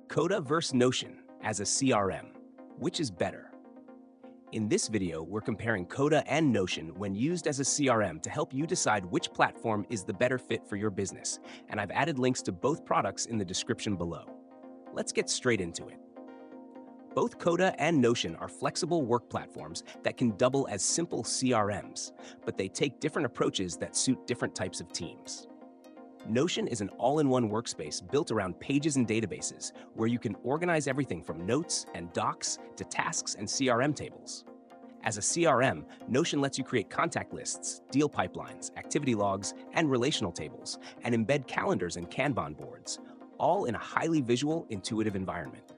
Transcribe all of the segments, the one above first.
Coda versus Notion as a CRM. Which is better? In this video, we're comparing Coda and Notion when used as a CRM to help you decide which platform is the better fit for your business, and I've added links to both products in the description below. Let's get straight into it. Both Coda and Notion are flexible work platforms that can double as simple CRMs, but they take different approaches that suit different types of teams. Notion is an all-in-one workspace built around pages and databases where you can organize everything from notes and docs to tasks and CRM tables. As a CRM, Notion lets you create contact lists, deal pipelines, activity logs, and relational tables, and embed calendars and Kanban boards, all in a highly visual, intuitive environment.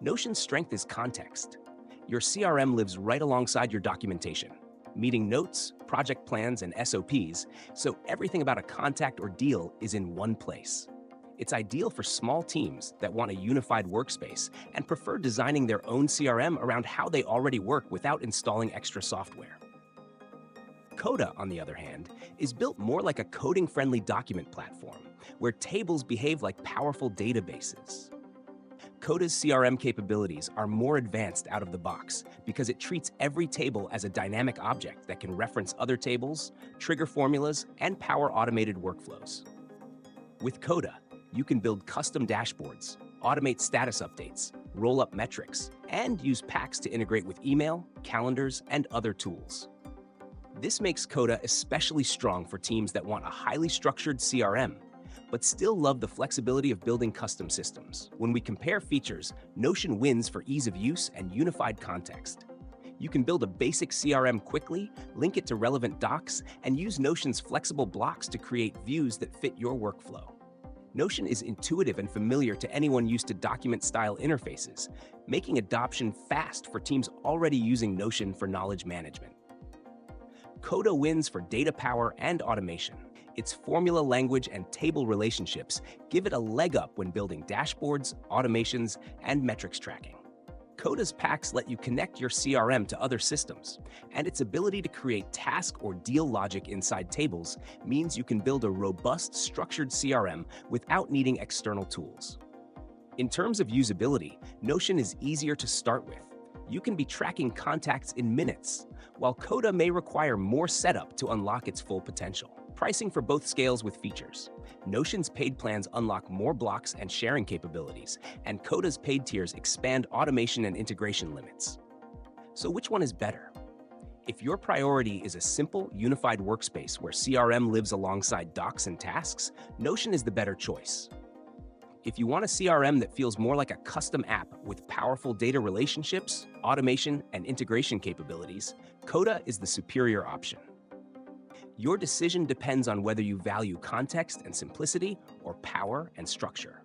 Notion's strength is context. Your CRM lives right alongside your documentation, meeting notes, project plans, and SOPs, so everything about a contact or deal is in one place. It's ideal for small teams that want a unified workspace and prefer designing their own CRM around how they already work without installing extra software. Coda, on the other hand, is built more like a coding-friendly document platform, where tables behave like powerful databases. Coda's CRM capabilities are more advanced out of the box because it treats every table as a dynamic object that can reference other tables, trigger formulas, and power automated workflows. With Coda, you can build custom dashboards, automate status updates, roll up metrics, and use packs to integrate with email, calendars, and other tools. This makes Coda especially strong for teams that want a highly structured CRM but still love the flexibility of building custom systems. When we compare features, Notion wins for ease of use and unified context. You can build a basic CRM quickly, link it to relevant docs, and use Notion's flexible blocks to create views that fit your workflow. Notion is intuitive and familiar to anyone used to document-style interfaces, making adoption fast for teams already using Notion for knowledge management. Coda wins for data power and automation. Its formula language and table relationships give it a leg up when building dashboards, automations, and metrics tracking. Coda's packs let you connect your CRM to other systems, and its ability to create task or deal logic inside tables means you can build a robust, structured CRM without needing external tools. In terms of usability, Notion is easier to start with. You can be tracking contacts in minutes, while Coda may require more setup to unlock its full potential. Pricing for both scales with features. Notion's paid plans unlock more blocks and sharing capabilities, and Coda's paid tiers expand automation and integration limits. So which one is better? If your priority is a simple, unified workspace where CRM lives alongside docs and tasks, Notion is the better choice. If you want a CRM that feels more like a custom app with powerful data relationships, automation, and integration capabilities, Coda is the superior option. Your decision depends on whether you value context and simplicity or power and structure.